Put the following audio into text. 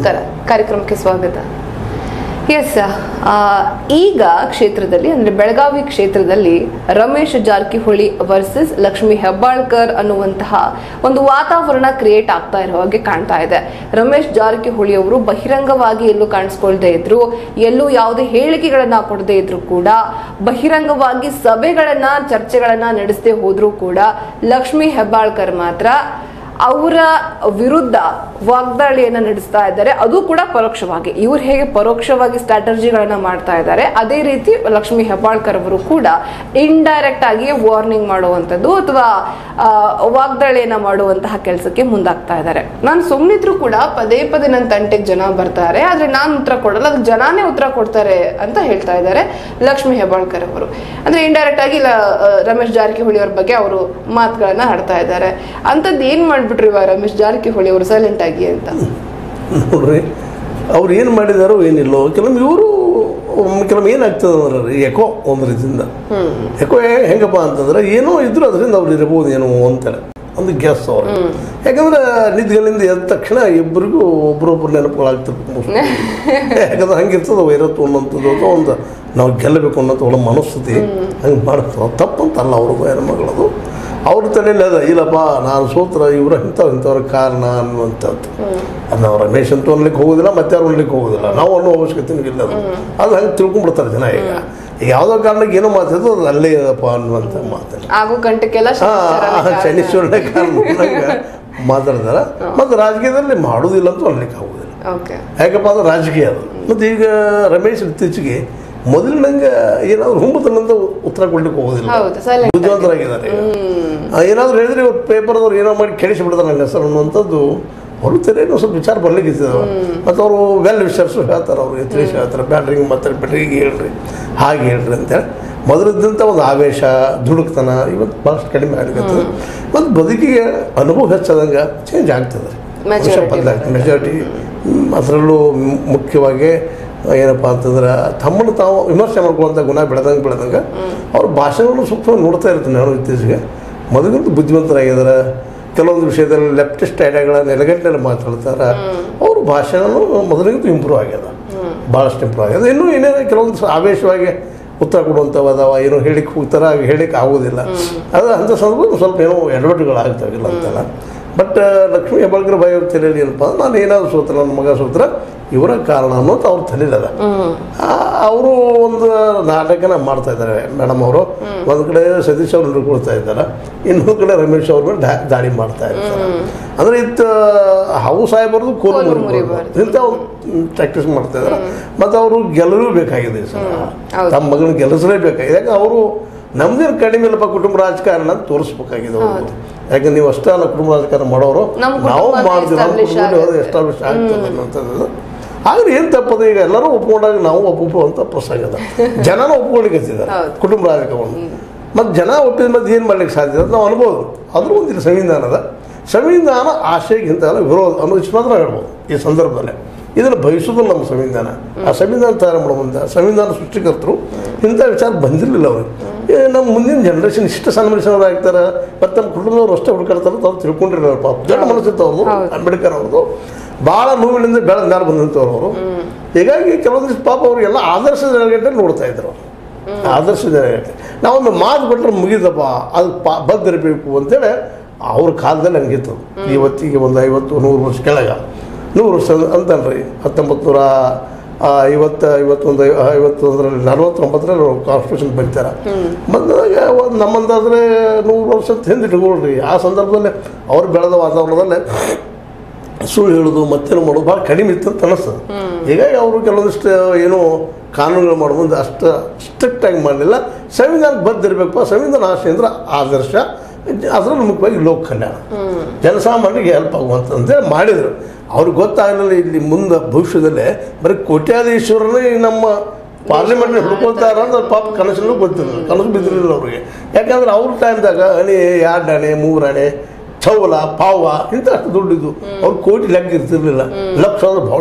ನಮಸ್ಕಾರ, ಕಾರ್ಯಕ್ರಮಕ್ಕೆ ಸ್ವಾಗತ. ಎಸ್, ಈಗ ಕ್ಷೇತ್ರದಲ್ಲಿ ಅಂದ್ರೆ ಬೆಳಗಾವಿ ಕ್ಷೇತ್ರದಲ್ಲಿ ರಮೇಶ್ ಜಾರಕಿಹೊಳಿ ವರ್ಸಸ್ ಲಕ್ಷ್ಮಿ ಹೆಬ್ಬಾಳ್ಕರ್ ಅನ್ನುವಂತಹ ಒಂದು ವಾತಾವರಣ ಕ್ರಿಯೇಟ್ ಆಗ್ತಾ ಇರೋ ಹಾಗೆ ಕಾಣ್ತಾ ಇದೆ. ರಮೇಶ್ ಜಾರಕಿಹೊಳಿ ಅವರು ಬಹಿರಂಗವಾಗಿ ಎಲ್ಲೂ ಕಾಣಿಸ್ಕೊಳ್ದೇ ಇದ್ರು, ಎಲ್ಲೂ ಯಾವುದೇ ಹೇಳಿಕೆಗಳನ್ನ ಕೊಡದೇ ಇದ್ರು ಕೂಡ, ಬಹಿರಂಗವಾಗಿ ಸಭೆಗಳನ್ನ ಚರ್ಚೆಗಳನ್ನ ನಡೆಸದೆ ಹೋದ್ರು ಕೂಡ ಲಕ್ಷ್ಮಿ ಹೆಬ್ಬಾಳ್ಕರ್ ಮಾತ್ರ ಅವರ ವಿರುದ್ಧ ವಾಗ್ದಾಳಿಯನ್ನ ನಡೆಸ್ತಾ ಇದ್ದಾರೆ. ಅದು ಕೂಡ ಪರೋಕ್ಷವಾಗಿ. ಇವ್ರು ಹೇಗೆ ಪರೋಕ್ಷವಾಗಿ ಸ್ಟ್ರಾಟಜಿಗಳನ್ನ ಮಾಡ್ತಾ ಇದ್ದಾರೆ, ಅದೇ ರೀತಿ ಲಕ್ಷ್ಮಿ ಹೆಬ್ಬಾಳ್ಕರ್ ಅವರು ಕೂಡ ಇಂಡೈರೆಕ್ಟ್ ಆಗಿ ವಾರ್ನಿಂಗ್ ಮಾಡುವಂಥದ್ದು ಅಥವಾ ವಾಗ್ದಾಳಿಯನ್ನ ಮಾಡುವಂತಹ ಕೆಲಸಕ್ಕೆ ಮುಂದಾಗ್ತಾ ಇದ್ದಾರೆ. ನಾನು ಸುಮ್ಮನಿದ್ರು ಕೂಡ ಪದೇ ಪದೇ ನನ್ನ ತಂಟೆಗೆ ಜನ ಬರ್ತಾರೆ, ಆದ್ರೆ ನಾನು ಉತ್ತರ ಕೊಡಲ್ಲ, ಅದು ಜನಾನೇ ಉತ್ತರ ಕೊಡ್ತಾರೆ ಅಂತ ಹೇಳ್ತಾ ಇದ್ದಾರೆ ಲಕ್ಷ್ಮಿ ಹೆಬ್ಬಾಳ್ಕರ್ ಅವರು. ಅಂದ್ರೆ ಇಂಡೈರೆಕ್ಟ್ ಆಗಿ ರಮೇಶ್ ಜಾರಕಿಹೊಳಿ ಅವ್ರ ಬಗ್ಗೆ ಅವರು ಮಾತುಗಳನ್ನ ಆಡ್ತಾ ಇದ್ದಾರೆ. ಅಂತದ್ದು ಏನ್ ಮಾಡ್ಬಿಟ್ರಿ ರಮೇಶ್ ಜಾರಕಿಹೊಳಿ ಅವರು ಸೈಲೆಂಟ್ ಆಗಿ ಅಂತ? ನೋಡ್ರಿ, ಅವ್ರು ಏನು ಮಾಡಿದಾರೋ ಏನಿಲ್ಲೋ, ಕೆಲವೊಮ್ಮೆ ಏನಾಗ್ತದೆ ಅಂದ್ರೆ ಎಕೋ ಒಂದು ರೀತಿಯಿಂದ ಎಕೋ ಹೆಂಗಪ್ಪ ಅಂತಂದ್ರೆ ಏನೋ ಇದ್ರು ಅದರಿಂದ ಅವ್ರು ಇರಬಹುದು ಏನೋ ಅಂತಾರೆ ಒಂದು ಗ್ಯಾಸ್ ಅವ್ರು. ಯಾಕಂದ್ರೆ ನಿದ್ಗಳಿಂದ ಎದ್ದ ತಕ್ಷಣ ಇಬ್ಬರಿಗೂ ಒಬ್ರೊಬ್ರು ನೆನಪುಗಳಾಗ್ತಿರ್ಬೇಕು. ಯಾಕಂದ್ರೆ ಹಂಗಿರ್ತದೆ ವೈರತ್ವ ಅನ್ನೋಂಥದ್ದು ಅಥವಾ ಒಂದು ನಾವು ಗೆಲ್ಲಬೇಕು ಅನ್ನೋಂಥ ಒಳ್ಳೆ ಮನಸ್ಥಿತಿ ಹಂಗೆ ಮಾಡ್ತದೆ. ತಪ್ಪಂತಲ್ಲ ಅವ್ರದ್ದು ಹೆಣ್ಮಗಳದು, ಅವ್ರ ತಲೆಯಲ್ಲಿ ಅದ ಇಲ್ಲಪ್ಪ ನಾನು ಸೋತ್ರ ಇವರು ಇಂಥವ್ರ ಕಾರಣ ಅನ್ನುವಂಥದ್ದು. ಅದು ನಾವು ರಮೇಶ್ ಅಂತ ಅನ್ಲಿಕ್ಕೆ ಹೋಗೋದಿಲ್ಲ, ಮತ್ತೆ ಯಾರು ಅನ್ಲಿಕ್ಕೆ ಹೋಗೋದಿಲ್ಲ, ನಾವು ಅನ್ನೋ ಅವಶ್ಯಕತೆ ಇಲ್ಲ. ಅದು ಹಂಗೆ ತಿಳ್ಕೊಂಡ್ಬಿಡ್ತಾರೆ ಜನ. ಈಗ ಯಾವುದೋ ಕಾರಣಕ್ಕೆ ಏನೋ ಮಾತಾಡೋದು ಅದು ಅಲ್ಲೇ ಇದಪ್ಪ ಅನ್ನುವಂಥ ಮಾತಾಡ ಆಗೋ ಗಂಟೆಗೆಲ್ಲ ಶನೀಶ್ವರನೇ ಕಾರಣ ಮಾತಾಡ್ತಾರ. ಮತ್ತು ರಾಜಕೀಯದಲ್ಲಿ ಮಾಡೋದಿಲ್ಲ ಅಂತ ಅನ್ಲಿಕ್ಕೆ ಆಗೋದಿಲ್ಲ. ಯಾಕಪ್ಪ ಅಂದ್ರೆ ರಾಜಕೀಯ ಅದು. ಮತ್ತು ಈಗ ರಮೇಶ್ ಇತ್ತೀಚೆಗೆ ಮೊದಲಿನಂಗೆ ಏನಾದ್ರು ಹುಂಬತನಂತ ಉತ್ತರ ಕೊಡ್ಲಿಕ್ಕೆ ಹೋಗೋದಿಲ್ಲ, ಬುದ್ಧಿವಂತರಾಗಿದ್ದಾರೆ. ಏನಾದ್ರು ಹೇಳಿದ್ರೆ ಇವ್ರು ಪೇಪರ್ದವ್ರು ಏನೋ ಮಾಡಿ ಕೆಡಿಸಿಬಿಡ್ತಾರೆ ನನ್ನ ಹೆಸರು ಅನ್ನುವಂಥದ್ದು ಅವ್ರ ತೆರೆನೂ ಸ್ವಲ್ಪ ವಿಚಾರ ಬರ್ಲಿಕ್ಕೆ ಇರ್ತದೆ. ಮತ್ತು ಅವರು ವೆಲ್ ವಿಷರ್ಸು ಹೇಳ್ತಾರೆ, ಅವ್ರಿಗೆ ತಿಳಿಸಿ ಹೇಳ್ತಾರೆ, ಬ್ಯಾಟ್ರಿಂಗ್ ಮಾತಾಡಿ ಬ್ಯಾಟ್ರಿಗೆ ಹೇಳ್ರಿ, ಹಾಗೆ ಹೇಳ್ರಿ ಅಂತೇಳಿ. ಮೊದಲಿದ್ದಂಥ ಒಂದು ಆವೇಶ ದುಡುಕ್ತನ ಇವತ್ತು ಭಾಳಷ್ಟು ಕಡಿಮೆ ಆಗಲಿಕ್ಕೆ. ಮತ್ತು ಬದುಕಿಗೆ ಅನುಭವ ಹೆಚ್ಚಾದಂಗೆ ಚೇಂಜ್ ಆಗ್ತದೆ, ಬದಲಾಗ್ತದೆ ಮೆಜಾರಿಟಿ. ಅದರಲ್ಲೂ ಮುಖ್ಯವಾಗಿ ಏನಪ್ಪ ಅಂತಂದ್ರೆ ತಮ್ಮನ್ನು ತಾವು ವಿಮರ್ಶೆ ಮಾಡ್ಕೊಳ್ಳುವಂಥ ಗುಣ ಬೆಳೆದಂಗೆ ಅವ್ರ ಭಾಷೆಗಳನ್ನು ಸೂಕ್ಷ್ಮ ನೋಡ್ತಾ ಇರ್ತೀನಿ ನಾನು ಇತ್ತೀಚೆಗೆ. ಮೊದಲಿಂದ ಬುದ್ಧಿವಂತರಾಗಿದ್ದಾರೆ, ಕೆಲವೊಂದು ವಿಷಯದಲ್ಲಿ ಲೆಫ್ಟಿಸ್ಟ್ ಐಡಿಯಾಗಳ ನೆಲೆಗಟ್ಟಿನಲ್ಲಿ ಮಾತಾಡ್ತಾರೆ. ಅವ್ರ ಭಾಷೆನೂ ಮೊದಲಿಗಿಂತ ಇಂಪ್ರೂವ್ ಆಗ್ಯದ, ಭಾಳಷ್ಟು ಇಂಪ್ರೂವ್ ಆಗ್ಯದ. ಇನ್ನೂ ಏನೇನೋ ಕೆಲವೊಂದು ಆವೇಶವಾಗಿ ಉತ್ತರ ಕೊಡುವಂಥವು ಅದಾವ, ಏನೋ ಹೇಳಿಕ್ಕೆ ಹೋಗ್ತಾರೆ, ಹೇಳಿಕ್ಕೆ ಆಗೋದಿಲ್ಲ. ಅದು ಅಂಥ ಸಂದರ್ಭ ಸ್ವಲ್ಪ ಏನೋ ಎಡವಟ್ಟುಗಳಾಗ್ತಾವಿಲ್ಲ ಅಂತಲ್ಲ. ಬಟ್ ಲಕ್ಷ್ಮೀ ಹೆಬ್ಬಾಳ್ಕರ್ ಬಾಯಿ ಅವ್ರ ತಲೆಯಲ್ಲಿ ಏನಪ್ಪ, ನಾನು ಏನಾದರೂ ಸೋತ್ರ, ನನ್ನ ಮಗ ಸೋತ್ರ ಇವರ ಕಾರಣ ಅನ್ನೋದು ಅವ್ರ ತಲೆಯದ. ಅವರು ಒಂದು ನಾಟಕನ ಮಾಡ್ತಾ ಇದ್ದಾರೆ ಮೇಡಮ್ ಅವರು. ಒಂದು ಕಡೆ ಸತೀಶ್ ಅವ್ರು ಹಿಡ್ಕೊಳ್ತಾ ಇದ್ದಾರೆ, ಇನ್ನೊಂದು ಕಡೆ ರಮೇಶ್ ಅವ್ರ ಮೇಲೆ ದಾಳಿ ಮಾಡ್ತಾ ಇರ್ತಾರೆ. ಅಂದರೆ ಇತ್ತು ಹಾವು ಸಾಯಬಾರ್ದು ಕೋಲು ಮುರಿಬಾರ್ದು ಇಂಥ ಪ್ರಾಕ್ಟೀಸ್ ಮಾಡ್ತಾ ಇದ್ದಾರೆ. ಮತ್ತು ಅವರು ಗೆಲ್ಲಲೇಬೇಕಾಗಿದೆ ಸರ್, ತಮ್ಮ ಮಗನ ಗೆಲ್ಲಿಸಲೇಬೇಕಾಗಿದೆ. ಯಾಕೆ ಅವರು ನಮ್ದೇನು ಕಡಿಮೆ ಇಲ್ಲಪ್ಪ ಕುಟುಂಬ ರಾಜಕಾರಣ ಅಂತ ತೋರಿಸ್ಬೇಕಾಗಿದೆ ಅವರು. ಯಾಕೆ ನೀವು ಅಷ್ಟೇ ಅಲ್ಲ ಕುಟುಂಬ ರಾಜಕಾರಣ ಮಾಡೋರು, ನಾವು ಮಾಡ್ತೀವಿ, ನಮ್ಮ ಕುಟುಂಬದಲ್ಲಿ ಎಸ್ಟಾಬ್ಲಿಷ್ ಆಗ್ತದೆ ಅನ್ನೋಂಥದ್ದು. ಆದರೆ ಏನು ತಪ್ಪದು, ಈಗ ಎಲ್ಲರೂ ಒಪ್ಕೊಂಡಾಗ ನಾವು ಒಪ್ಪುವಂಥ ಪ್ರಸಂಗ ಅದ. ಜನನ ಒಪ್ಕೊಳ್ಳಿಕ್ಕೆ ಹಚ್ಚಿದ್ದಾರೆ ಕುಟುಂಬ ರಾಜಕಾರಣ. ಮತ್ತು ಜನ ಒಪ್ಪಿದ ಮತ್ತೆ ಏನು ಮಾಡ್ಲಿಕ್ಕೆ ಸಾಧ್ಯ ಅಂತ ನಾವು ಅನ್ಬೋದು. ಅದ್ರ ಒಂದು ಸಂವಿಧಾನ ಅದ. ಸಂವಿಧಾನ ಆಶೆಗಿಂತ ವಿರೋಧ ಅನ್ನೋ ಇಷ್ಟು ಮಾತ್ರ ಹೇಳ್ಬೋದು ಈ ಸಂದರ್ಭದಲ್ಲಿ. ಇದನ್ನು ಬಯಸೋದಿಲ್ಲ ನಮ್ಮ ಸಂವಿಧಾನ. ಆ ಸಂವಿಧಾನ ತಯಾರು ಮಾಡುವಂಥ ಸಂವಿಧಾನ ಸೃಷ್ಟಿಕರ್ತರು ಇಂಥ ವಿಚಾರ ಬಂದಿರಲಿಲ್ಲ ಅವ್ರಿಗೆ. ನಮ್ಮ ಮುಂದಿನ ಜನ್ರೇಷನ್ ಇಷ್ಟು ಸಣ್ಣ ಮನುಷ್ಯನವ್ರು ಆಗ್ತಾರೆ, ಮತ್ತು ನಮ್ಮ ಕುಟುಂಬದವ್ರು ಅಷ್ಟೇ ಹುಡುಕಾಡ್ತಾರೆ ಅಂತ ಅವ್ರು ತಿಳ್ಕೊಂಡಿರಲ್ಲ. ಪಾಪ ದೊಡ್ಡ ಮನಸ್ಸಿತ್ತು ಅವ್ರದ್ದು, ಅಂಬೇಡ್ಕರ್ ಅವ್ರದ್ದು ಭಾಳ ನೋವಿನಿಂದ ಬೆಳೆದ ಮೇಲೆ ಬಂದಂಥವ್ರು ಅವರು. ಹೀಗಾಗಿ ಕೆಲವೊಂದಿಷ್ಟು ಪಾಪ ಅವ್ರಿಗೆಲ್ಲ ಆದರ್ಶ ಜನಗಟ್ಟೆ ನೋಡ್ತಾ ಇದ್ರು. ಆದರ್ಶ ಜನಗಟ್ಟೆ ನಾವೊಂದು ಮಾತು ಕೊಟ್ಟರೆ ಮುಗಿದಪ್ಪ, ಅದು ಬದ್ದಿರಬೇಕು ಅಂತೇಳಿ ಅವ್ರ ಕಾಲದಲ್ಲಿ ಹಂಗಿತ್ತು. ಇವತ್ತಿಗೆ ಒಂದು 50-100 ವರ್ಷ ಕೆಳಗೆ, 100 ವರ್ಷ ಅಂತಲ್ರಿ, 1951 49ರಲ್ಲಿ ಕಾನ್ಸ್ಟಿಟ್ಯೂಷನ್ ಬರೀತಾರೆ. ಬಂದಾಗ ಒಂದು ನಮ್ಮಂದಾದರೆ 100 ವರ್ಷ ಹಿಂದೆ ಇಟ್ಕೊಳ್ರಿ. ಆ ಸಂದರ್ಭದಲ್ಲಿ ಅವ್ರು ಬೆಳೆದ ವಾತಾವರಣದಲ್ಲೇ ಸುಳ್ಳು ಹೇಳೋದು ಮತ್ತೇನು ಮಾಡೋದು ಭಾಳ ಕಡಿಮೆ ಇತ್ತು ಅಂತ ಅನಿಸ್ತದೆ. ಹೀಗಾಗಿ ಅವರು ಕೆಲವೊಂದಿಷ್ಟು ಏನೋ ಕಾನೂನುಗಳು ಮಾಡೋ ಮುಂದೆ ಅಷ್ಟು ಸ್ಟ್ರಿಕ್ಟಾಗಿ ಮಾಡಲಿಲ್ಲ. ಸಂವಿಧಾನಕ್ಕೆ ಬದ್ದಿರಬೇಕಪ್ಪ, ಸಂವಿಧಾನ ಆಶೆ ಅಂದ್ರೆ ಆದರ್ಶ, ಅದರಲ್ಲಿ ಮುಖ್ಯವಾಗಿ ಲೋಕ ಕಲ್ಯಾಣ, ಜನಸಾಮಾನ್ಯರಿಗೆ ಹೆಲ್ಪ್ ಆಗುವಂತಂತೇಳಿ ಮಾಡಿದರು. ಅವ್ರಿಗೆ ಗೊತ್ತಾಗಲಿಲ್ಲ ಇಲ್ಲಿ ಮುಂದೆ ಭವಿಷ್ಯದಲ್ಲೇ ಬರೀ ಕೋಟ್ಯಾಧೀಶ್ವರನೇ ನಮ್ಮ ಪಾರ್ಲಿಮೆಂಟ್ನ ಹುಡ್ಕೊಳ್ತಾರ ಅಂತ ಪಾಪ ಕನಸಲ್ಲೂ ಗೊತ್ತಿರಲಿಲ್ಲ, ಕನಸು ಬಿದ್ದಿರಲಿಲ್ಲ ಅವ್ರಿಗೆ. ಯಾಕಂದ್ರೆ ಅವ್ರ ಟೈಮ್ದಾಗ ಅಣೆ 2 ಅಣೆ 3 ಅಣೆ ಚೌಲ ಪಾವ ಇಂಥ ಅಷ್ಟು ದುಡ್ಡಿದ್ದು ಅವ್ರು ಕೋಟಿ ಲೆಕ್ಕ ಇರ್ತಿರ್ಲಿಲ್ಲ, ಲಕ್ಷ ಅಂದ್ರೆ ಭಾಳ